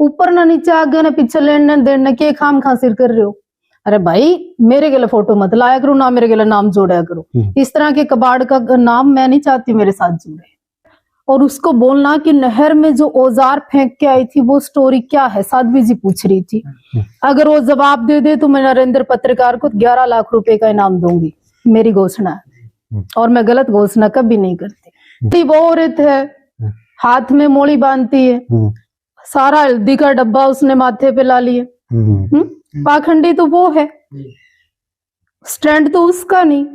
ऊपर ना नीचे आगे ना पीछे लेने देने के खाम खासिर कर रहे हो। अरे भाई मेरे गले फोटो मत लाया करो, ना मेरे गले नाम जोड़ा करो। इस तरह के कबाड़ का नाम मैं नहीं चाहती मेरे साथ जुड़े। और उसको बोलना कि नहर में जो औजार फेंक के आई थी वो स्टोरी क्या है, साध्वी जी पूछ रही थी। अगर वो जवाब दे दे तो मैं नरेंद्र पत्रकार को 11 लाख रुपए का इनाम दूंगी, मेरी घोषणा है। और मैं गलत घोषणा कभी नहीं करती। वो औरत है, हाथ में मोड़ी बांधती है, सारा हल्दी का डब्बा उसने माथे पे ला लिए। पाखंडी तो वो है, स्टैंड तो उसका नहीं।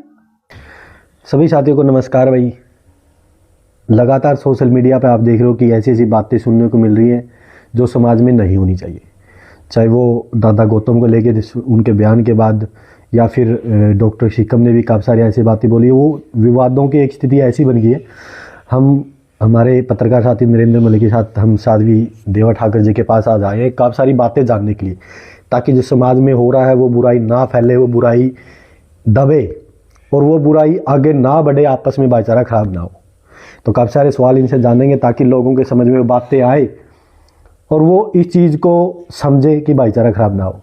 सभी साथियों को नमस्कार। भाई लगातार सोशल मीडिया पे आप देख रहे हो कि ऐसी ऐसी बातें सुनने को मिल रही हैं जो समाज में नहीं होनी चाहिए। चाहे वो दादा गौतम को लेके उनके बयान के बाद, या फिर डॉक्टर शिकम ने भी काफ़ी सारी ऐसी बातें बोली है। वो विवादों की एक स्थिति ऐसी बन गई है। हम हमारे पत्रकार साथी नरेंद्र मलिक के साथ हम साध्वी देवा ठाकर जी के पास आज आए हैं काफ़ी सारी बातें जानने के लिए, ताकि जो समाज में हो रहा है वो बुराई ना फैले, वो बुराई दबे और वो बुराई आगे ना बढ़े, आपस में भाईचारा खराब ना हो। तो काफ़ी सारे सवाल इनसे जानेंगे ताकि लोगों के समझ में वो बातें आए और वो इस चीज़ को समझे कि भाईचारा खराब ना हो।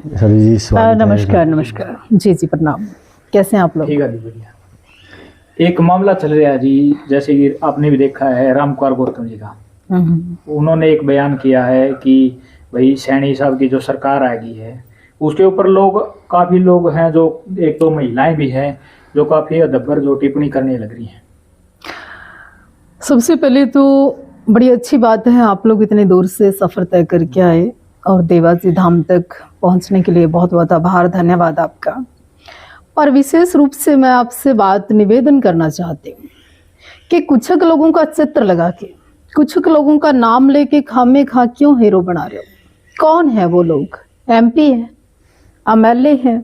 जी नमस्कार। नमस्कार जी जी, प्रणाम। कैसे हैं आप लोग? ठीक है जी, बढ़िया। एक मामला चल रहा है जी, जैसे कि आपने भी देखा है रामकुमार गौतम जी का। उन्होंने एक बयान किया है कि भाई सैनी साहब की जो सरकार आ गई है उसके ऊपर काफी लोग हैं, जो एक दो महिलाएं भी हैं जो काफी अदब्बर जो टिप्पणी करने लग रही हैं। सबसे पहले तो बड़ी अच्छी बात है आप लोग इतने दूर से सफर तय करके आए और देवासी धाम तक पहुंचने के लिए बहुत बहुत आभार, धन्यवाद आपका। और विशेष रूप से मैं आपसे बात निवेदन करना चाहती हूँ कि कुछ लोगों का चित्र लगा के, कुछ लोगों का नाम लेके खामे खा क्यों हीरो बना रहे हो? कौन है वो लोग? MP है, MLA है,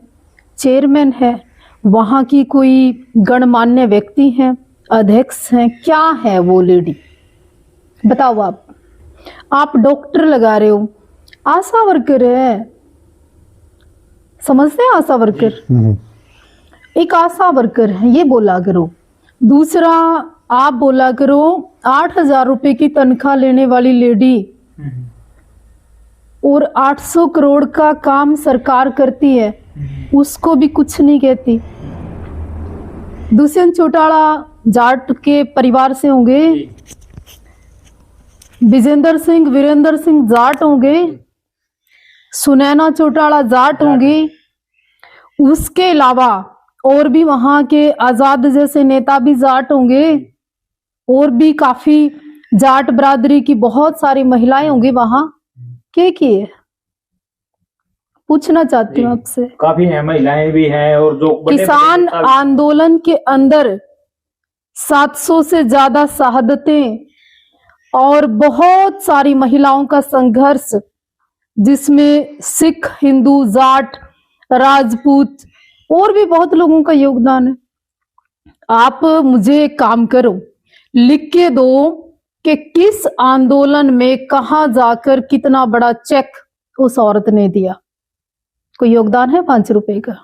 चेयरमैन है, वहाँ की कोई गणमान्य व्यक्ति हैं, अध्यक्ष हैं, क्या है वो लेडी? बताओ। आप डॉक्टर लगा रहे हो, आशा वर्कर है, समझते हैं? आशा वर्कर एक आशा वर्कर है, ये बोला करो। दूसरा आप बोला करो 8,000 रुपए की तनख्वाह लेने वाली लेडी और 800 करोड़ का काम सरकार करती है, उसको भी कुछ नहीं कहती। दुष्यंत चौटाला जाट के परिवार से होंगे, विजेंद्र सिंह वीरेंद्र सिंह जाट होंगे, सुनैना चौटाला जाट होंगी, उसके अलावा और भी वहां के आजाद जैसे नेता भी जाट होंगे, और भी काफी जाट बरादरी की बहुत सारी महिलाएं होंगी वहां। क्या किए पूछना चाहती हूँ आपसे। काफी है, महिलाएं भी हैं और जो किसान आंदोलन के अंदर 700 से ज्यादा शहादतें और बहुत सारी महिलाओं का संघर्ष, जिसमें सिख, हिंदू, जाट, राजपूत और भी बहुत लोगों का योगदान है। आप मुझे एक काम करो, लिख के दो कि किस आंदोलन में कहां जाकर कितना बड़ा चेक उस औरत ने दिया। कोई योगदान है 5 रुपए का?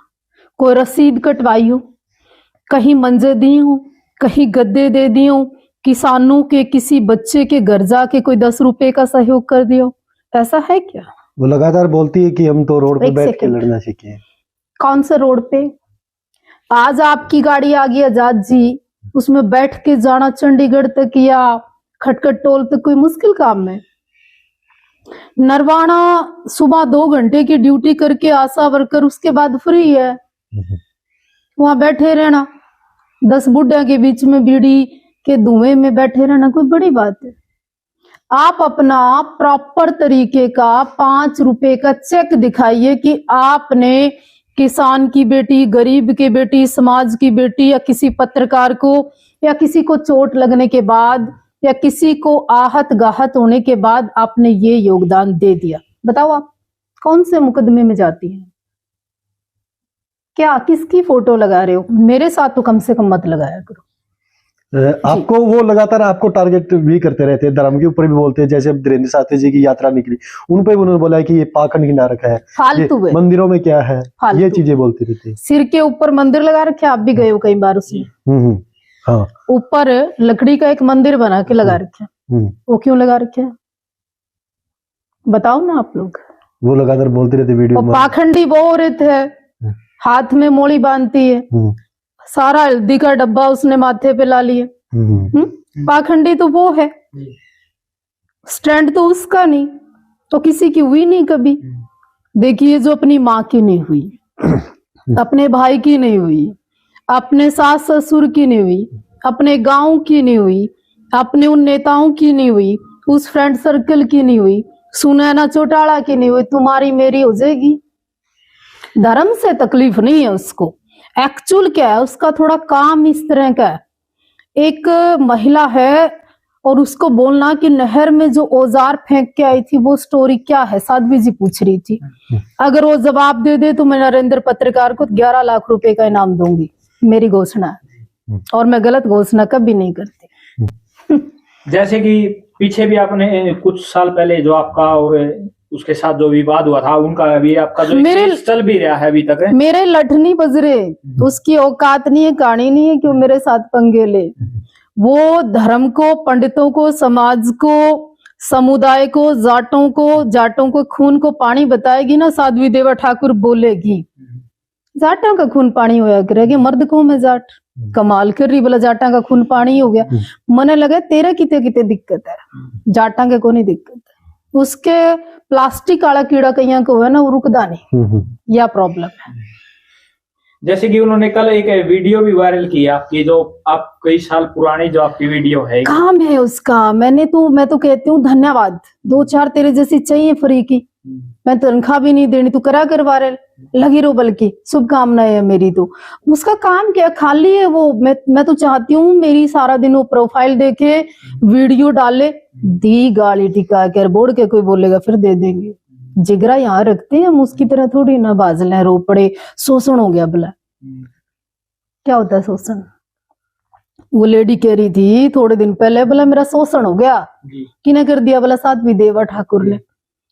कोई रसीद कटवाई हो, कहीं मंजे दी हो, कहीं गद्दे दे दिए हो, किसानों के किसी बच्चे के घर जाके कोई 10 रुपए का सहयोग कर दियो? ऐसा है क्या? वो लगातार बोलती है कि हम तो रोड पे बैठ के लड़ना सीखे हैं। कौन से रोड पे? आज आपकी गाड़ी आ गई आजाद जी, उसमें बैठ के जाना चंडीगढ़ तक या खटखट टोल तक कोई मुश्किल काम है? नरवाना सुबह 2 घंटे की ड्यूटी करके आशा वर्कर उसके बाद फ्री है, वहां बैठे रहना, 10 बुढ़िया के बीच में बीड़ी के धुएं में बैठे रहना कोई बड़ी बात है? आप अपना प्रॉपर तरीके का 5 रुपए का चेक दिखाइए कि आपने किसान की बेटी, गरीब की बेटी, समाज की बेटी, या किसी पत्रकार को, या किसी को चोट लगने के बाद, या किसी को आहत गाहत होने के बाद आपने ये योगदान दे दिया। बताओ आप कौन से मुकदमे में जाती हैं? क्या किसकी फोटो लगा रहे हो? मेरे साथ तो कम से कम मत लगाया करो। आपको वो लगातार आपको टारगेट भी करते रहते हैं, धर्म के ऊपर भी बोलते हैं। जैसे अब धीरेन्द्र साथी जी की यात्रा निकली, उन पे उन्होंने बोला है कि ये पाखंड की नारक है, फालतू है, मंदिरों में क्या है, ये चीजें बोलते रहते हैं। सिर के ऊपर मंदिर लगा रखे, आप भी गए हो कई बार उसमें। हाँ, ऊपर लकड़ी का एक मंदिर बना के लगा रखे, वो क्यों लगा रखे? बताओ ना आप लोग। वो लगातार बोलते रहते वीडियो और में। पाखंडी वो औरत है, हाथ में मोड़ी बांधती है, सारा हल्दी का डब्बा उसने माथे पे ला लिया। पाखंडी तो वो है, स्टैंड तो उसका नहीं, तो किसी की हुई नहीं कभी। देखिए, जो अपनी माँ की नहीं हुई, अपने भाई की नहीं हुई, अपने सास ससुर की नहीं हुई, अपने गांव की नहीं हुई, अपने उन नेताओं की नहीं हुई, उस फ्रेंड सर्कल की नहीं हुई, सुनैना चौटाला की नहीं हुई, तुम्हारी मेरी हो जाएगी। धर्म से तकलीफ नहीं है उसको, एक्चुअल क्या है उसका, थोड़ा काम इस तरह का है। एक महिला है और उसको बोलना कि नहर में जो औजार फेंक के आई थी वो स्टोरी क्या है, साध्वी जी पूछ रही थी। अगर वो जवाब दे दे तो मैं नरेंद्र पत्रकार को 11 लाख रुपए का इनाम दूंगी, मेरी घोषणा है, और मैं गलत घोषणा कभी नहीं करती। जैसे कि पीछे भी आपने कुछ साल पहले जो आपका और उसके साथ जो विवाद हुआ था, उनका अभी आपका जो केस चल भी रहा है अभी तक है। मेरे लठनी बजरे, उसकी औकात नहीं है, कहानी नहीं है कि वो मेरे साथ पंगे ले। वो धर्म को, पंडितों को, समाज को, समुदाय को, जाटों को खून को पानी बताएगी ना, साध्वी देवा ठाकुर बोलेगी जाटा का खून पानी होया करेगी, मर्द को मैं जाट, कमाल कर रही, बोला जाटा का खून पानी हो गया। मने लगे तेरे किते किते दिक्कत है, जाटा के को नहीं दिक्कत है, उसके प्लास्टिक वाला कीड़ा कहीं को है ना, वो रुकदा नहीं, यह प्रॉब्लम है। जैसे कि उन्होंने कल एक वीडियो भी वायरल किया आपकी, जो आप कई साल पुरानी जो आपकी वीडियो है, काम है उसका। मैं तो कहती हूँ धन्यवाद, 2-4 तेरे जैसी चाहिए फ्री की, मैं तनख्वाह भी नहीं देनी, तू करा कर वायरल, लगी रो, बल्कि शुभकामनाएं है मेरी। तो उसका काम क्या खाली है वो, मैं तो चाहती हूँ मेरी सारा दिन वो प्रोफाइल देखे, वीडियो डाले, दी गाली टिका कर बोर्ड के कोई बोलेगा फिर दे देंगे। जिगरा यहाँ रखते हैं हम, उसकी तरह थोड़ी ना बाजले रो पड़े, शोषण हो गया। बोला क्या होता है शोषण? वो लेडी कह रही थी थोड़े दिन पहले, बोला मेरा शोषण हो गया, किने कर दिया? बोला साध्वी देवा ठाकुर ने।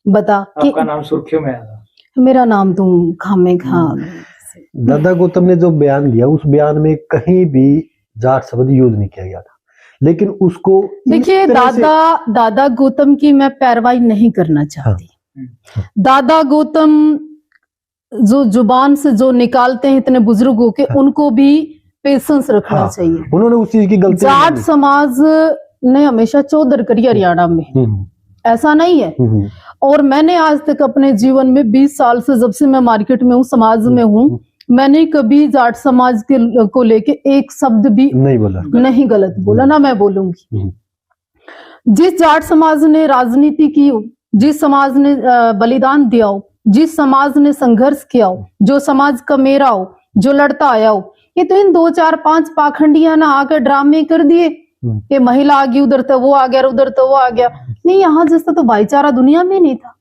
बता आपका नाम सुर्खियों में आया, मेरा नाम तुम खामे खा। दादा गौतम ने जो बयान दिया, उस बयान में कहीं भी जाट शब्द यूज नहीं किया गया था, लेकिन उसको देखिए, दादा गौतम की मैं पैरवाई नहीं करना चाहती। दादा गौतम जो जुबान से जो निकालते हैं इतने बुजुर्ग होके, उनको भी पेशेंस रखना चाहिए। उन्होंने उस चीज की गलती, जाट समाज ने हमेशा चौधर करी हरियाणा में, ऐसा नहीं है। और मैंने आज तक अपने जीवन में 20 साल से, जब से मैं मार्केट में हूँ, समाज में हूँ, मैंने कभी जाट समाज के को लेके एक शब्द भी नहीं बोला, नहीं गलत बोला, ना मैं बोलूंगी। जिस जाट समाज ने राजनीति की हो, जिस समाज ने बलिदान दिया हो, जिस समाज ने संघर्ष किया हो, जो समाज का मेरा हो, जो लड़ता आया हो, ये तो इन 2-4-5 पाखंडियां ना आकर ड्रामे कर दिए कि महिला आ गई उधर तो वो आ गया, उधर तो वो आ गया। नहीं, यहाँ जैसा तो भाईचारा दुनिया में नहीं था।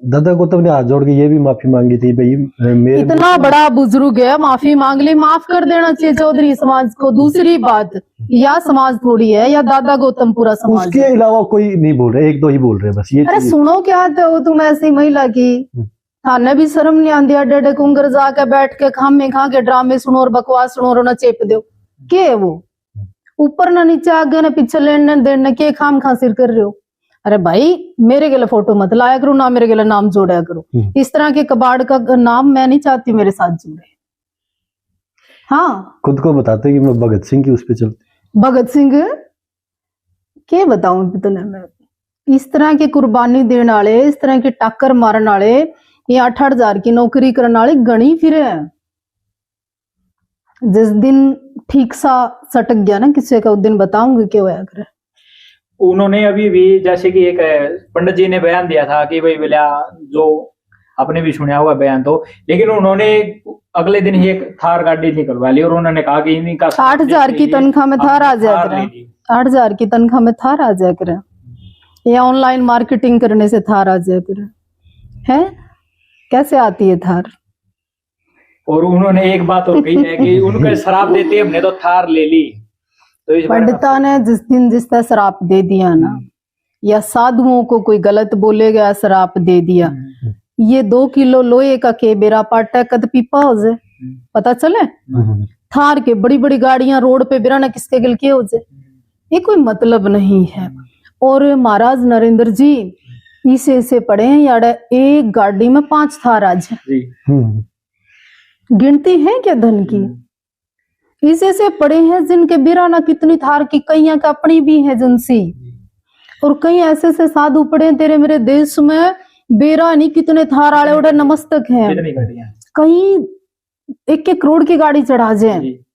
दादा गौतम ने हाथ जोड़ के ये भी माफी मांगी थी, भाई मेरे इतना बड़ा बुजुर्ग है, माफी मांग ली, माफ कर देना चाहिए चौधरी समाज को। दूसरी बात, या समाज थोड़ी है या दादा गौतम पूरा समाज, उसके अलावा कोई नहीं बोल रहे, एक दो ही बोल रहे बस। ये अरे सुनो क्या हो तुम ऐसी महिला की, थाने भी शर्म नहीं आती? अड्डे कुंगर जाके बैठ के खामे खा के ड्रामे सुनो और बकवास सुनो और ना चेप दो। के है वो? ऊपर ना नीचे, आगे ना पीछे, लेने देने के खाम खा सिर कर रहे हो। अरे भाई, मेरे गले फोटो मत लाया करो, ना मेरे गले नाम जोड़ा करो। इस तरह के कबाड़ का नाम मैं नहीं चाहती मेरे साथ जुड़े। हाँ, खुद को बताते कि मैं भगत सिंह की उस पे चलती। भगत सिंह के बताऊं इतने में? इस तरह के कुर्बानी देने वाले, इस तरह के टक्कर मारने वाले, ये 8-8 हजार की नौकरी करने वाले गणी फिरे हैं। जिस दिन ठीक सा सटक गया ना किसी का, उस दिन बताऊंगी क्या होया करे। उन्होंने अभी भी, जैसे कि एक पंडित जी ने बयान दिया था कि भाई बोला, जो आपने भी सुना होगा बयान तो, लेकिन उन्होंने अगले दिन ही एक थार गाड़ी निकलवा ली और उन्होंने कहा कि इनका 8,000 की तनख्वाह में थार आ जाया करे, 8,000 की तनख्वाह में थार आ जाया करे, या ऑनलाइन मार्केटिंग करने से थार आ जाया करे। है कैसे आती है थार? और उन्होंने एक बात और कही है कि उनका शराब देते हमने तो थार ले ली। तो पंडिता ने जिस दिन जिस तरह शराप दे दिया ना, या साधुओं को कोई गलत बोलेगा, शराप दे दिया, ये 2 किलो लोहे का के बेरा पाटा कद पीपा हो जाए, पता चले? थार के बड़ी बड़ी गाड़ियां रोड पे बिराना किसके गिल के हो जाए, ये कोई मतलब नहीं है। और महाराज नरेंद्र जी, इसे से पड़े हैं यार, एक गाड़ी में 5 थार आज है। जी। गिनती है क्या धन की? इसे से पड़े हैं जिनके बिराना कितनी थार की, कईया का अपनी भी है एजेंसी, और कई ऐसे से साधु पड़े हैं तेरे मेरे देश में, बेरानी कितने थार आड़े उड़े नमस्तक हैं, कितनी गाड़ियां? कहीं 1-1 करोड़ की गाड़ी चढ़ा जाए। जी।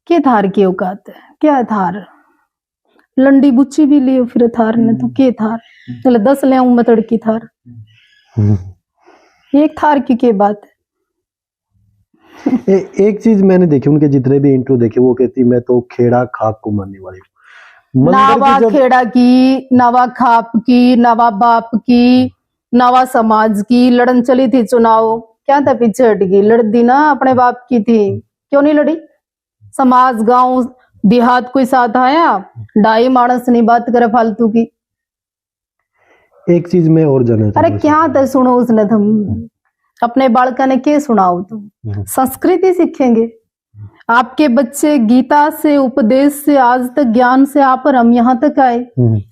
के थार की औकात है? क्या है थार? लंडी बुच्ची भी लियो फिर थार ने तो के थार, चले 10 ले आऊं मैं तड़की थार, एक थार की के बात है। एक चीज मैंने देखी, उनके जितने भी इंट्रो देखे, वो कहती मैं तो खेड़ा खाक को मानने वाली हूँ। नावा खेड़ा की, नावा खाप की, नावा बाप की, नावा समाज की लड़न चली थी चुनाव, क्या था पीछे हट गई, लड़ दी ना अपने बाप की थी, क्यों नहीं लड़ी? समाज गांव देहात कोई साथ आया, डाई मानस नहीं बात करे फालतू की। एक चीज मैं और जानना अरे क्या था सुनो उसने, तुम अपने बालका ने के सुनाओ, तुम संस्कृति सीखेंगे। आपके बच्चे गीता से, उपदेश से, आज तक ज्ञान से आप और हम यहाँ तक आए।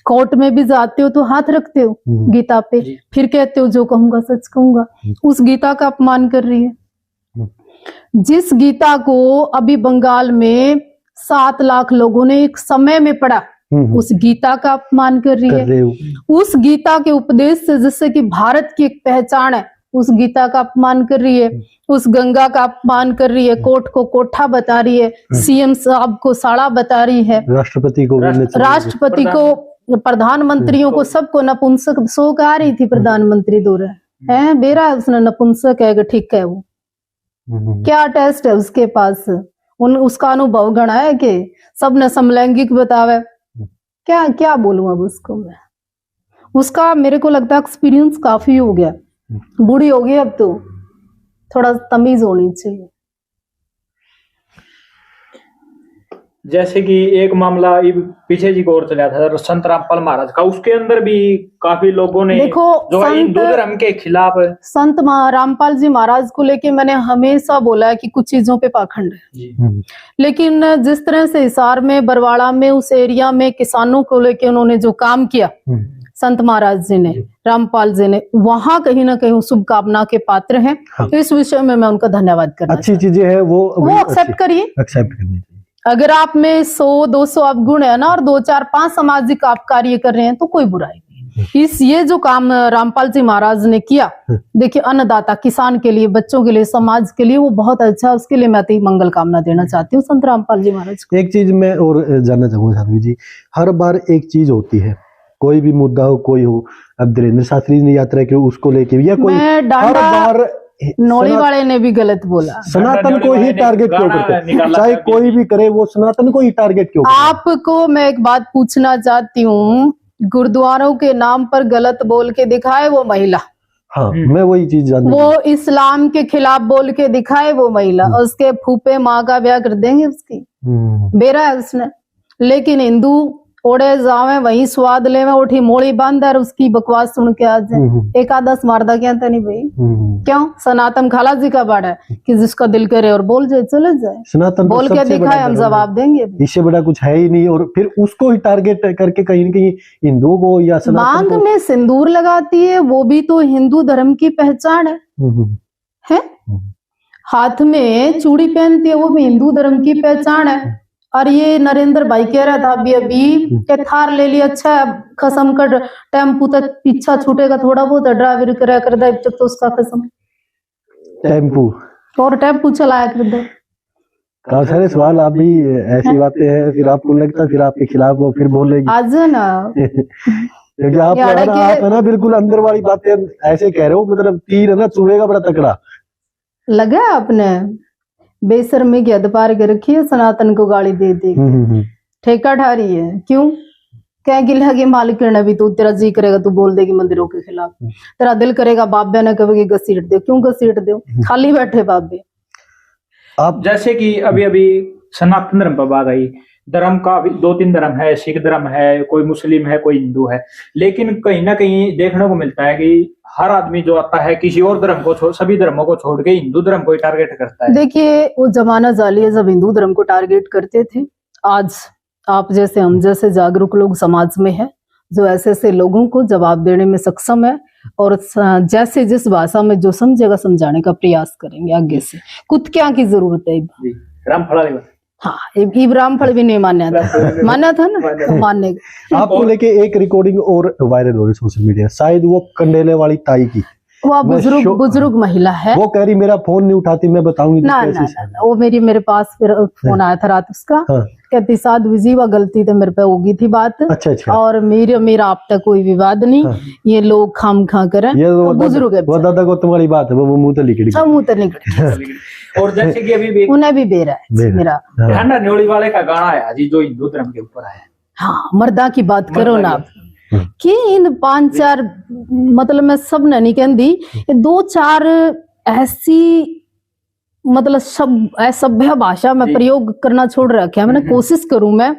कोर्ट में भी जाते हो तो हाथ रखते हो गीता पे, फिर कहते हो जो कहूंगा सच कहूंगा। उस गीता का अपमान कर रही है, जिस गीता को अभी बंगाल में 7 लाख लोगों ने एक समय में पढ़ा, उस गीता का अपमान कर रही है। उस गीता के उपदेश से जिससे कि भारत की एक पहचान है, उस गीता का अपमान कर रही है, उस गंगा का अपमान कर रही है, कोर्ट को कोठा बता रही है, सीएम साहब को साड़ा बता रही है, राष्ट्रपति को, प्रधानमंत्रियों को, सबको नपुंसक सो आ रही थी प्रधानमंत्री दो है बेरा उसने नपुंसक है, ठीक है। वो क्या टेस्ट है उसके पास? उसका अनुभव गणा है कि सबने समलैंगिक बतावे, क्या क्या बोलूं अब उसको मैं? उसका मेरे को लगता है एक्सपीरियंस काफी हो गया, बूढ़ी हो गई अब तो थोड़ा तमीज होनी चाहिए। जैसे कि एक मामला पीछे जी को और चला था संत रामपाल महाराज का, उसके अंदर भी काफी लोगों ने देखो जो हिंदू धर्म के खिलाफ। संत रामपाल जी महाराज को लेके मैंने हमेशा बोला है कि कुछ चीजों पे पाखंड है, लेकिन जिस तरह से हिसार में, बरवाड़ा में, उस एरिया में किसानों को लेके उन्होंने जो काम किया संत महाराज जी ने, रामपाल जी ने, वहां कहीं ना कहीं शुभकामना के पात्र हैं। इस विषय में मैं उनका धन्यवाद करना अच्छी चीजें हैं वो एक्सेप्ट करिए, एक्सेप्ट करनी चाहिए। अगर आप में 100-200 अवगुण है ना, और 2-4-5 सामाजिक आप कार्य कर रहे हैं तो कोई बुराई नहीं। ये जो काम रामपाल जी महाराज ने किया, देखिए अन्नदाता, किसान के लिए, बच्चों के लिए, समाज के लिए, वो बहुत अच्छा, उसके लिए मैं अति मंगल कामना देना चाहती हूँ संत रामपाल जी महाराज को। एक चीज मैं और जानना चाहूंगा साध्वी जी, हर बार एक चीज होती है, कोई भी मुद्दा हो, कोई हो, अब धीरेन्द्र शास्त्री ने यात्रा की उसको लेके, या कोई हर बार नौली वाले ने भी गलत बोला, सनातन को ही टारगेट क्यों करते? चाहे कोई भी करे, वो सनातन को ही टारगेट क्यों? आपको मैं एक बात पूछना चाहती हूँ, गुरुद्वारों के नाम पर गलत बोल के दिखाए वो महिला, हाँ मैं वही चीज जानती हूँ, वो इस्लाम के खिलाफ बोल के दिखाए वो महिला, उसके फूफे माँ का ब्याह कर देंगे उसकी, बेरा है उसने। लेकिन हिंदू ओढ़े जावे वही स्वाद ले में उठी मोड़ी बंद, और उसकी बकवास सुन के आज एक आधा मारदा क्या था नहीं भाई, क्यों? सनातन खाला जी का बाड़ा है कि जिसका दिल करे और बोल जाए चले जाए, सनातन बोल के दिखाए, हम जवाब देंगे, इससे बड़ा कुछ है ही नहीं। और फिर उसको ही टारगेट करके कहीं न कहीं हिंदुओं को या मांग में सिंदूर लगाती है, वो भी तो हिंदू धर्म की पहचान है? हाथ में चूड़ी पहनती है, वो भी हिंदू धर्म की पहचान है। और ये नरेंद्र भाई कह रहा था अभी के थार ले लिया, अच्छा कसम कर, टेम्पू तक पीछा छूटेगा थोड़ा बहुत, ड्राइवर करा कर दे जब तो उसका कसम, टेम्पू और टेम्पू चलाया कर दे। काफी सारे सवाल आप भी ऐसी बातें हैं, फिर आपको लगता है फिर आपके खिलाफ वो फिर बोलेगी आज ना क्योंकि आप है ना बिल्कुल अंदर वाली बातें ऐसे कह रहे हो, मतलब तीर है ना चुभेगा बड़ा तकड़ा लगा। आपने बेशर्मी की हद पार कर रखी है, सनातन को गाली दे दे ठेका ठा रही है। क्यों? क्या गिला के मालिक ने भी, तू तेरा जी करेगा तू बोल देगी मंदिरों के खिलाफ, तेरा दिल करेगा बाबे ने कहेगी घसीट दे, क्यों घसीट दो? खाली बैठे बाबे। आप जैसे कि अभी अभी सनातन धर्म पर बात आई, धर्म का 2-3 धर्म है, सिख धर्म है, कोई मुस्लिम है, कोई हिंदू है, लेकिन कहीं ना कहीं देखने को मिलता है कि हर आदमी जो आता है किसी और धर्म को सभी धर्मों को छोड़ के हिंदू धर्म को टारगेट करता है। देखिए वो जमाना जाली है जब हिंदू धर्म को टारगेट करते थे। आज आप जैसे हम जैसे जागरूक लोग समाज में है, जो ऐसे ऐसे लोगों को जवाब देने में सक्षम है और जैसे जिस भाषा में जो समझेगा समझाने का प्रयास करेंगे आगे से। कुत्तियां की जरूरत है। जी रामफल वाली बात। हाँ, इब्राहिम फल भी नहीं मान्या था, माना था ना, मानने आपको लेके एक रिकॉर्डिंग और वायरल हो रही सोशल मीडिया, शायद वो कंडेले वाली ताई की, वो बुजुर्ग महिला है। वो कह रही मेरा फोन नहीं उठाती, मैं बताऊंगी ना, वो मेरे पास फिर फोन आया था रात उसका। हाँ। कहती साधु जी वो गलती तो मेरे पे होगी थी बात। अच्छा। और मेरा आप तक कोई विवाद नहीं। हाँ। ये लोग खाम खा करें, ये बुजुर्ग है, वो दादा गौतम वाली बात है, वो मुंह तो निकली। और जैसे कि अभी उन्हें भी बेरा है मेरा डांडा न्योली वाले का गाना है जी, जो हिंदू धर्म के ऊपर है। हाँ, मर्दा की बात करो ना आप कि इन 5-4 मतलब मैं सब नहीं कहती, 2-4 ऐसी मतलब असभ्य भाषा में प्रयोग करना छोड़ रखा है। मैंने कोशिश करूं मैं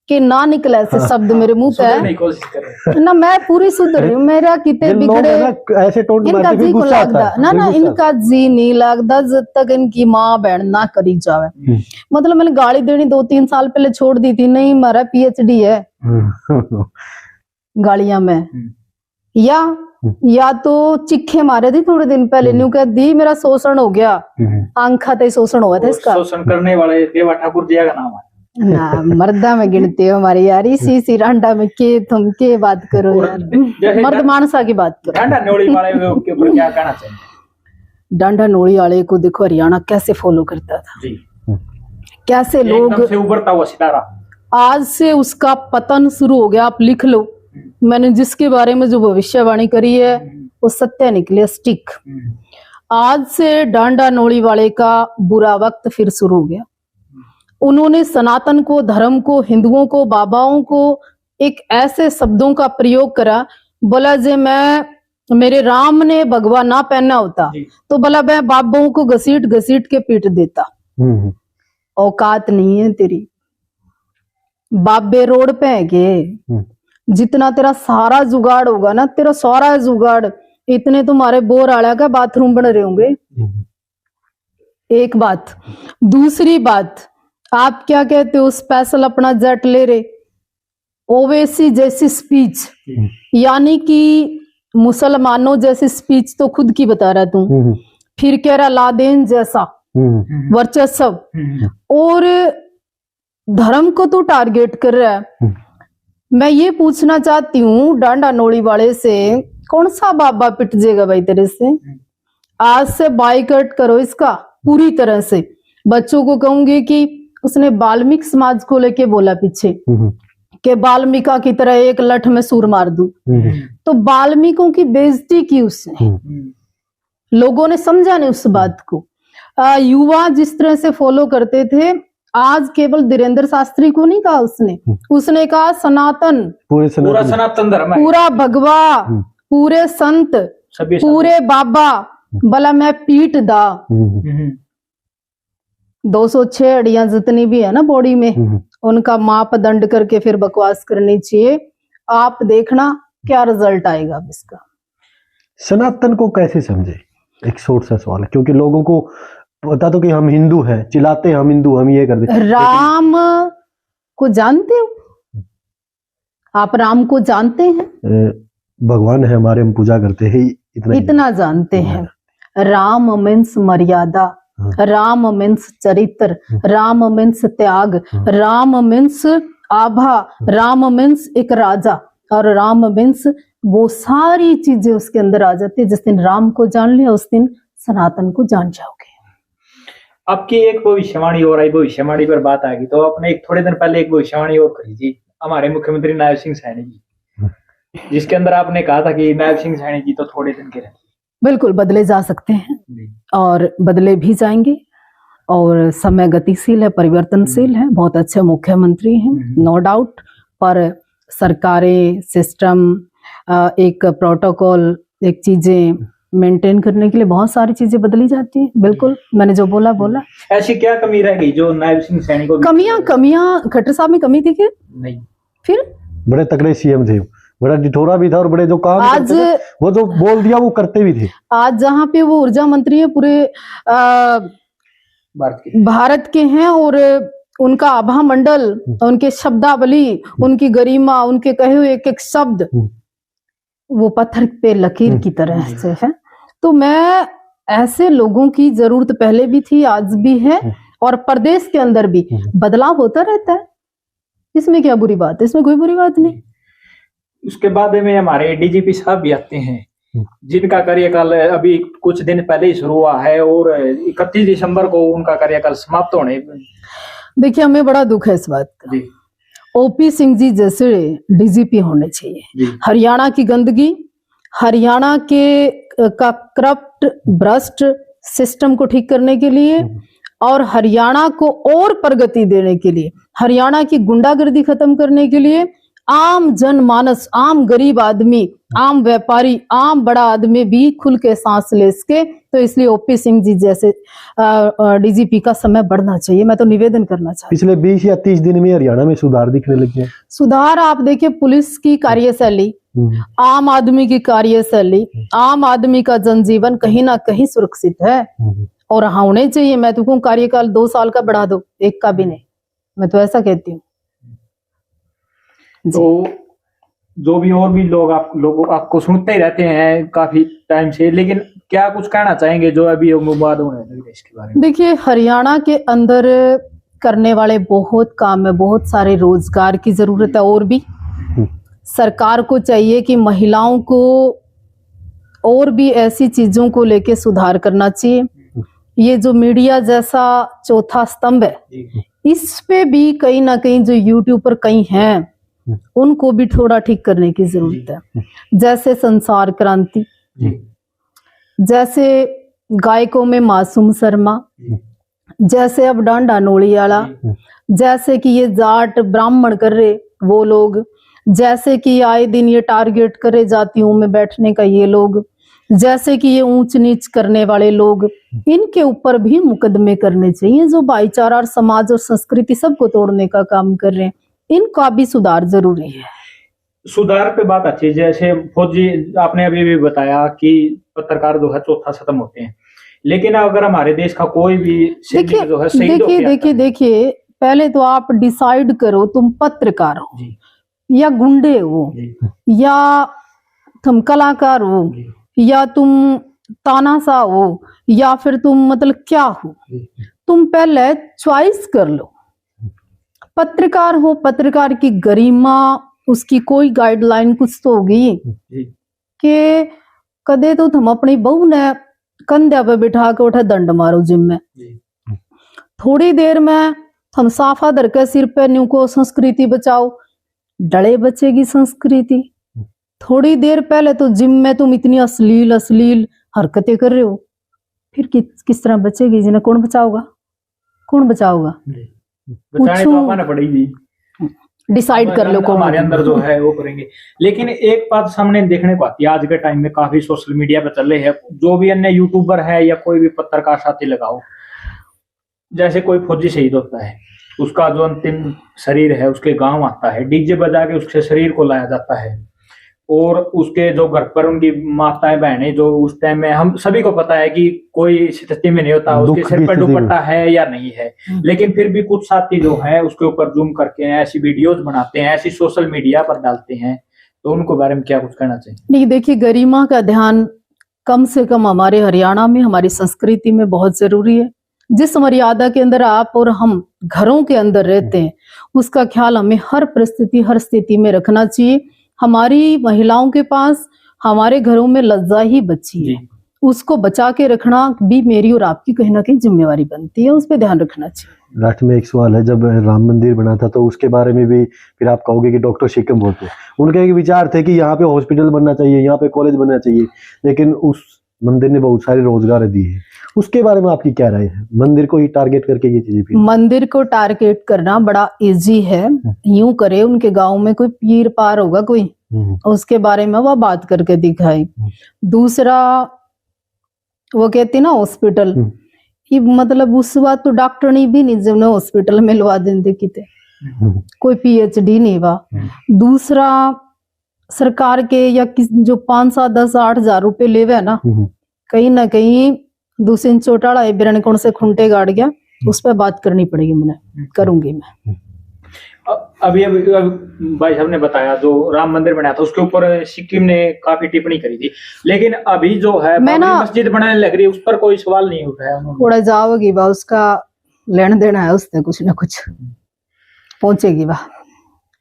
कि ना निकले ऐसे शब्द मेरे मुंह पे ना, मैं पूरी सुधर रही हूँ। मेरा कितने बिगड़े ऐसे टोन इनका जी को लगता ना इनका जी नहीं लगता जब तक इनकी माँ बहन ना करी जावे। मतलब मैंने गाली देनी 2-3 साल पहले छोड़ दी थी, नहीं मारा PhD है गालियां में, या तो चिक्खे मारे थी थोड़े दिन पहले, न्यू कह दी मेरा शोषण हो गया, आंखा ते शोषण हुआ था इसका। शोषण करने वाले देवा ठाकुर जी का नाम है ना, मर्दा में गिनते हो हमारी यार, इसी रांडा में तुम के बात करो यार, मर्द मानसा की बात करो। डांडा नोली वाले के ऊपर क्या कहना चाहिए? डांडा नोली वाले को देखो हरियाणा कैसे फॉलो करता था जी, कैसे लोग से उभरता हुआ सितारा, आज से उसका पतन शुरू हो गया। आप लिख लो, मैंने जिसके बारे में जो भविष्यवाणी करी है वो सत्य निकले स्टिक। आज से डांडा नोली वाले का बुरा वक्त फिर शुरू हो गया। उन्होंने सनातन को, धर्म को, हिंदुओं को, बाबाओं को एक ऐसे शब्दों का प्रयोग करा, बोला जे मेरे राम ने भगवा ना पहना होता तो बोला मैं बाबाओं को घसीट घसीट के पीट देता। औकात नहीं है तेरी, बाबे रोड पे है के, जितना तेरा सारा जुगाड़ होगा ना, तेरा सारा जुगाड़ इतने तुम्हारे बोर आड़ा का बाथरूम बन रहे होंगे। एक बात। दूसरी बात, आप क्या कहते हो, स्पेशल अपना जेट ले रहे, ओवैसी जैसी स्पीच, यानी कि मुसलमानों जैसी स्पीच तो खुद की बता रहा तू, फिर कह रहा लादेन जैसा वर्चस्व, और धर्म को तू टारगेट कर रहा है। मैं ये पूछना चाहती हूँ डांडा नोली वाले से, कौन सा बाबा पिट जाएगा भाई तेरे से? आज से बाइकआउट करो इसका पूरी तरह से। बच्चों को कहूंगी कि उसने वाल्मीकि समाज को लेके बोला पीछे कि वाल्मीका की तरह एक लठ में सूर मार दूं, तो वाल्मीकों की बेइज्जती की उसने, लोगों ने समझा नहीं उस बात को। युवा जिस तरह से फॉलो करते थे, आज केवल धीरेन्द्र शास्त्री को नहीं कहा उसने कहा सनातन, पूरा सनातन धर्म, पूरा भगवा, पूरे संत, पूरे बाबा, भला मैं पीट दा। 206 अड़ियां जितनी भी है ना बॉडी में, उनका मापदंड करके फिर बकवास करनी चाहिए। आप देखना क्या रिजल्ट आएगा इसका। सनातन को कैसे समझे, एक शॉर्ट सा सवाल है, क्योंकि लोगों को पता तो कि हम हिंदू हैं, चिल्लाते हैं हम हिंदू, हम ये करते। राम को जानते हो आप? राम को जानते हैं? भगवान है हमारे, हम पूजा करते हैं, इतना जानते हैं। राम मीन्स मर्यादा, राम मीन्स चरित्र, राम मीन्स त्याग, राम मीन्स आभा, राम मीन्स एक राजा, और राम मीन्स वो सारी चीजें उसके अंदर आ जाती है। जिस दिन राम को जान लिया उस दिन सनातन को जान जाओगे। आपकी एक भविष्यवाणी और आई, भविष्यवाणी पर बात आएगी तो आपने एक थोड़े दिन पहले एक भविष्यवाणी और करी थी हमारे मुख्यमंत्री नायब सिंह सैनी जी, जिसके अंदर आपने कहा था कि नायब सिंह सैनी जी तो थोड़े दिन के रहे। बिल्कुल बदले जा सकते हैं और बदले भी जाएंगे, और समय गतिशील है, परिवर्तनशील है। बहुत अच्छे मुख्यमंत्री हैं, नो डाउट, पर सरकारें, सिस्टम, एक प्रोटोकॉल, एक चीजें मेंटेन करने के लिए बहुत सारी चीजें बदली जाती हैं। बिल्कुल, मैंने जो बोला। ऐसी क्या कमी रह गई जो नायब सिंह सैनी को? कमियां खट्टर साहब में कमी थी क्या? नहीं। फिर बड़े तगड़े सीएम थे, बड़ा डिठोरा भी था, और बड़े जो काम आज वो जो बोल दिया वो करते भी थे। आज जहाँ पे वो ऊर्जा मंत्री है पूरे भारत के हैं, और उनका आभा मंडल, उनके शब्दावली, उनकी गरिमा, उनके कहे हुए एक एक शब्द वो पत्थर पे लकीर की तरह से है। तो मैं ऐसे लोगों की जरूरत पहले भी थी, आज भी है, और प्रदेश के अंदर भी बदलाव होता रहता है। इसमें क्या बुरी बात है? इसमें कोई बुरी बात नहीं। उसके बाद में हमारे डीजीपी साहब भी आते हैं, जिनका कार्यकाल अभी कुछ दिन पहले ही शुरू हुआ है और 31 दिसंबर को उनका कार्यकाल समाप्त होने। देखिए, हमें बड़ा दुख है इस बात का। ओपी सिंह जी जैसे डीजीपी होने चाहिए। हरियाणा की गंदगी, हरियाणा के का करप्ट भ्रष्ट सिस्टम को ठीक करने के लिए और हरियाणा को और प्रगति देने के लिए, हरियाणा की गुंडागर्दी खत्म करने के लिए, आम जनमानस, आम गरीब आदमी, आम व्यापारी, आम बड़ा आदमी भी खुल के सांस ले सके, तो इसलिए ओपी सिंह जी जैसे डीजीपी का समय बढ़ना चाहिए। मैं तो निवेदन करना चाहती पिछले 20 या 30 दिन में हरियाणा में सुधार दिखने लगे हैं। सुधार आप देखिए, पुलिस की कार्यशैली, आम आदमी की कार्यशैली, आम आदमी का जनजीवन कहीं ना कहीं सुरक्षित है और होने चाहिए। मैं तो कहूँ कार्यकाल 2 साल का बढ़ा दो, 1 का भी नहीं, मैं तो ऐसा कहती हूँ। तो जो भी और भी लोग आपको सुनते ही रहते हैं काफी टाइम से, लेकिन क्या कुछ कहना चाहेंगे जो अभी विवाद हो रहे हैं इसके बारे में? देखिए, हरियाणा के अंदर करने वाले बहुत काम है, बहुत सारे रोजगार की जरूरत है और भी सरकार को चाहिए कि महिलाओं को और भी ऐसी चीजों को लेके सुधार करना चाहिए। ये जो मीडिया जैसा चौथा स्तंभ है, इस पे भी कहीं ना कहीं जो यूट्यूब पर कहीं हैं उनको भी थोड़ा ठीक करने की जरूरत है। जैसे संसार क्रांति, जैसे गायकों में मासूम शर्मा, जैसे अब डांडा नोड़ियाला, जैसे कि ये जाट ब्राह्मण कर रहे वो लोग, जैसे कि आए दिन ये टारगेट करे जातियों में बैठने का ये लोग, जैसे कि ये ऊंच नीच करने वाले लोग, इनके ऊपर भी मुकदमे करने चाहिए। जो भाईचारा और समाज और संस्कृति सबको तोड़ने का काम कर रहे हैं, इनका भी सुधार जरूरी है। सुधार पे बात अच्छी है। जैसे फौजी आपने अभी भी बताया कि पत्रकार जो है चौथा स्तंभ होते हैं, लेकिन अगर हमारे देश का कोई भी सैनिक जो है देखिए, पहले तो आप डिसाइड करो तुम पत्रकार हो या गुंडे हो या तुम कलाकार हो या तुम तानाशाह हो या फिर तुम मतलब क्या हो, तुम पहले चॉइस कर लो। पत्रकार हो, पत्रकार की गरिमा, उसकी कोई गाइडलाइन कुछ तो होगी कि कदे तो तुम अपनी बहू ने कंधे पे बिठा के उठे दंड मारो जिम में, थोड़ी देर में तुम साफा धर के सिर पे न्यू को संस्कृति बचाओ, डले बचेगी संस्कृति। थोड़ी देर पहले तो जिम में तुम इतनी अश्लील हरकतें कर रहे हो, फिर किस तरह बचेगी? जिन्हें कौन बचाओगा? बचाने तो आना पड़ेगी। डिसाइड कर लो कौन हमारे अंदर जो है वो करेंगे। लेकिन एक बात सामने देखने को आती है, आज के टाइम में काफी सोशल मीडिया पे चल रहे हैं, जो भी अन्य यूट्यूबर है या कोई भी पत्रकार साथी लगाओ, जैसे कोई फौजी शहीद होता है, उसका जो अंतिम शरीर है उसके गांव आता है, डीजे बजा के उसके शरीर को लाया जाता है, और उसके जो घर पर उनकी माताएं बहनें, जो उस टाइम में हम सभी को पता है कि कोई स्थिति में नहीं होता, उसके सिर पर दुपट्टा है या नहीं है, लेकिन फिर भी कुछ साथी जो है उसके ऊपर जूम करके ऐसी वीडियोज बनाते हैं, ऐसी सोशल मीडिया पर डालते हैं, तो उनको बारे में क्या कुछ कहना चाहिए? नहीं, देखिए, गरिमा का ध्यान कम से कम हमारे हरियाणा में, हमारी संस्कृति में बहुत जरूरी है। जिस मर्यादा के अंदर आप और हम घरों के अंदर रहते हैं, उसका ख्याल हमें हर परिस्थिति, हर स्थिति में रखना चाहिए। हमारी महिलाओं के पास हमारे घरों में लज्जा ही बची है, उसको बचा के रखना भी मेरी और आपकी कहीं ना कहीं जिम्मेवारी बनती है, उस पर ध्यान रखना चाहिए। लास्ट में एक सवाल है, जब राम मंदिर बना था तो उसके बारे में भी फिर आप कहोगे कि डॉक्टर शिकम बोलते, उनके एक विचार थे कि यहाँ पे हॉस्पिटल बनना चाहिए, यहाँ पे कॉलेज बनना चाहिए, लेकिन उस मंदिर ने बहुत सारे रोजगार दिए हैं, उसके बारे में आपकी क्या राय है? मंदिर को ही टारगेट करके ये चीजें, मंदिर को टारगेट करना बड़ा इजी है। यूं करे, उनके गांव में कोई पीर पार होगा कोई, उसके बारे में वो बात करके दिखाई। दूसरा, वो कहती ना हॉस्पिटल, ये मतलब उस बात तो डॉक्टरनी भी नहीं जब हॉस्पिटल में लवा देंगे किते, कोई PhD नहीं हुआ। दूसरा, सरकार के या जो 5, 7, 10, 8 हजार रुपए लेवे है ना, कहीं ना कहीं दूसरे चोटाड़ा बिरण कौन से खुंटे गाड़ गया, उस पर बात करनी पड़ेगी, मैंने करूंगी मैं। अभी भाई साहब ने बताया जो राम मंदिर बनाया था उसके ऊपर सिक्किम ने काफी टिप्पणी करी थी, लेकिन अभी जो है मैं ना मस्जिद बनाने लग रही है उस पर कोई सवाल नहीं उठाया उन्होंने। थोड़ा जाओगी बा, उसका लेना देना है उससे कुछ ना कुछ पहुंचेगी बा।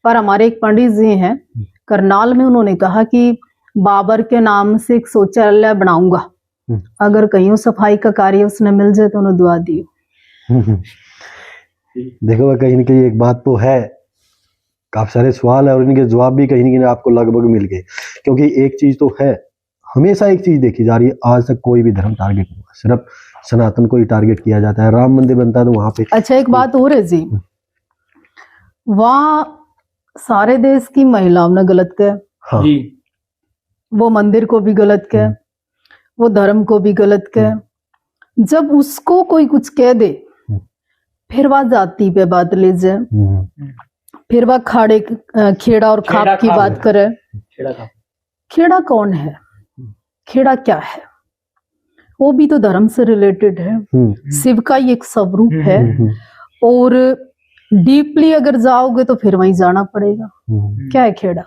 पर हमारे एक पंडित जी हैं करनाल में, उन्होंने कहा कि बाबर के नाम से एक शौचालय बनाऊंगा, अगर कहीं सफाई का कार्य उसने मिल जाए तो उन्हें दुआ दियो। देखो कहीं ना कहीं एक बात तो है, काफी सारे सवाल है और इनके जवाब भी कहीं ना कहीं आपको लगभग मिल गए, क्योंकि एक चीज तो है, हमेशा एक चीज देखी जा रही है, आज तक कोई भी धर्म टारगेट नहीं हुआ, सिर्फ सनातन को ही टारगेट किया जाता है। राम मंदिर बनता है तो वहां पे अच्छा एक बात और है जी, वहाँ सारे देश की महिलाओं ने गलत कहा। हाँ जी वो मंदिर को भी गलत कहे, वो धर्म को भी गलत कहे। जब उसको कोई कुछ कह दे फिर वह जाति पे बात ले जाए, फिर वह खेड़ा और खाप की बात करे। खेड़ा कौन है, खेड़ा क्या है, वो भी तो धर्म से रिलेटेड है, शिव का ही एक स्वरूप है। और डीपली अगर जाओगे तो फिर वहीं जाना पड़ेगा। क्या है खेड़ा,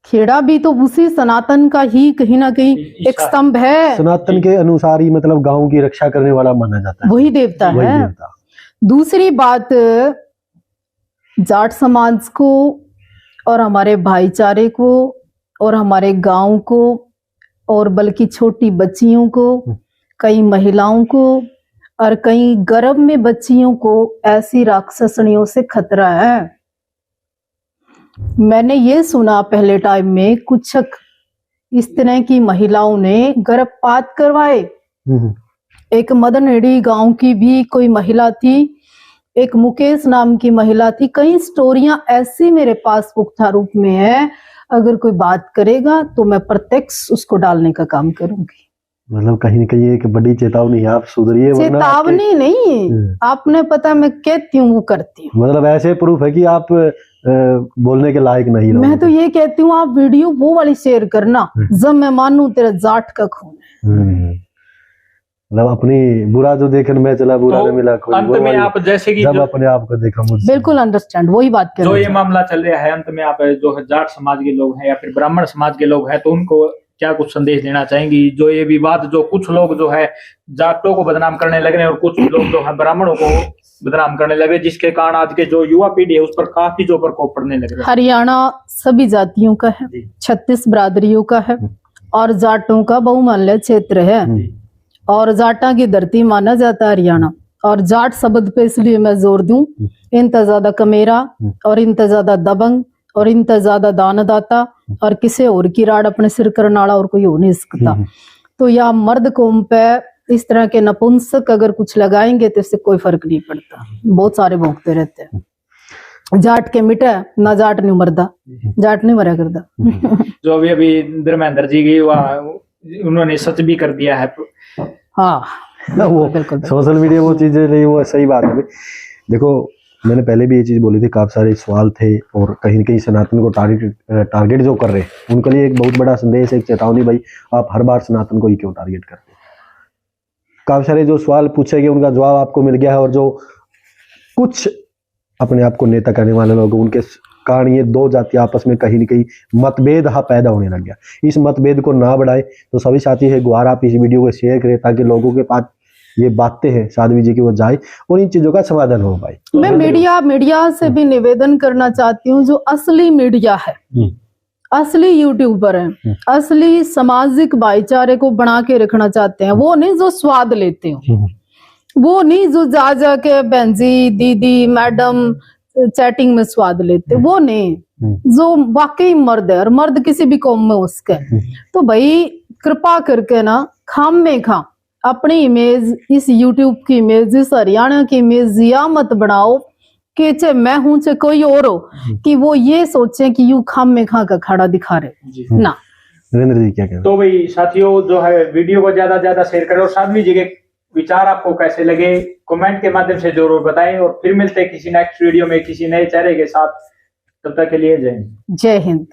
खेड़ा भी तो उसी सनातन का ही कहीं ना कहीं एक स्तंभ है। सनातन के अनुसार ही मतलब गांव की रक्षा करने वाला माना जाता है, वही देवता वही है। देवता। दूसरी बात, जाट समाज को और हमारे भाईचारे को और हमारे गांव को और बल्कि छोटी बच्चियों को, कई महिलाओं को और कई गर्भ में बच्चियों को ऐसी राक्षसनियों से खतरा है। मैंने ये सुना पहले टाइम में कुछ इस तरह की महिलाओं ने गर्भपात करवाए। एक मदनहेड़ी गांव की भी कोई महिला थी, एक मुकेश नाम की महिला थी। कई स्टोरियां ऐसी मेरे पास पुख्ता रूप में है, अगर कोई बात करेगा तो मैं प्रत्यक्ष उसको डालने का काम करूंगी। मतलब कहीं न कहीं एक बड़ी चेतावनी है, आप सुधरिए। चेतावनी नहीं, आपने पता मैं कहती हूँ वो करती हूँ। मतलब ऐसे प्रूफ है कि आप बोलने के लायक नहीं। मैं तो ये कहती हूँ आप वीडियो वो वाली शेयर करना जब मैं मानू तेरा जाट का खून है। मतलब अपनी बुरा जो देखने में चला बुरा तो नहीं मिला कोई। अंत में आप जैसे कि जब अपने आप को देखा मुझसे। बिल्कुल अंडरस्टैंड, वही बात कर जो ये मामला चल रहा है, अंत में आप जो जाट समाज के लोग हैं या फिर ब्राह्मण समाज के लोग हैं तो उनको क्या कुछ संदेश देना चाहेंगी? जो ये विवाद, जो कुछ लोग जो है जाटों को बदनाम करने लग रहे हैं और कुछ लोग जो है ब्राह्मणों को बदनाम करने लगे, जिसके कारण आज के जो युवा पीढ़ी है उस पर काफी जो प्रकोप पड़ने लग रहे हैं। हरियाणा सभी जातियों का है, 36 बिरादरियों का है और जाटों का बहुमूल्य क्षेत्र है और जाटा की धरती माना जाता है हरियाणा। और जाट शब्द पे इसलिए मैं जोर दूं, इनता ज्यादा कमेरा और इनता ज्यादा दबंग और इनता ज्यादा दानदाता और किसी और की राड अपने सिर करनाड़ा और कोई हो नहीं सकता। तो या मर्द कौम पे इस तरह के नपुंसक अगर कुछ लगाएंगे तो इससे कोई फर्क नहीं पड़ता। बहुत सारे भोंकते रहते हैं, जाट के मिटे ना जाट नहीं मरदा, जाट नहीं मरा करता। जो अभी धर्मेंद्र जी की उन्होंने सच भी कर दिया है। हाँ वो बिल्कुल सोशल मीडिया वो चीजें नहीं, वो सही बात है। देखो मैंने पहले भी ये चीज बोली थी, काफी सारे सवाल थे और कहीं न कहीं सनातन को टारगेट जो कर रहे हैं उनके लिए एक बहुत बड़ा संदेश, एक चेतावनी, भाई आप हर बार सनातन को ही क्यों टारगेट करते हैं। काफी सारे जो सवाल पूछे गए उनका जवाब आपको मिल गया है और जो कुछ अपने आप को नेता करने वाले लोग उनके कारण ये दो जाति आपस में कहीं न कहीं मतभेद पैदा होने लग गया। इस मतभेद को ना बढ़ाए तो सभी साथी है गुहार आप इस वीडियो को शेयर करें ताकि लोगों के पास ये बातें हैं साध्वी जी की वो जाए और इन चीजों का समाधान हो भाई। मैं मीडिया से भी निवेदन करना चाहती हूँ, जो असली मीडिया है, असली यूट्यूबर है, असली सामाजिक भाईचारे को बना के रखना चाहते हैं, वो नहीं जो स्वाद लेते हो, वो नहीं जो जा के बहन जी दीदी मैडम चैटिंग में स्वाद लेते, वो नहीं, जो वाकई मर्द है और मर्द किसी भी कौम में उसके। तो भाई कृपा करके ना खाम में खा अपनी इमेज, इस यूट्यूब की इमेज, इस हरियाणा की इमेज या मत बनाओ कि चाहे मैं हूं चाहे कोई और हो, कि वो ये सोचे कि यू खाम में खा का खड़ा दिखा रहे ना। नरेंद्र जी क्या कहते? तो भाई साथियों जो है वीडियो को ज्यादा ज्यादा शेयर करें और साध्वी जी के विचार आपको कैसे लगे कमेंट के माध्यम से जरूर बताएं और फिर मिलते हैं किसी नेक्स्ट वीडियो में किसी नए चेहरे के साथ। तब तक के लिए जय हिंद। जय हिंद।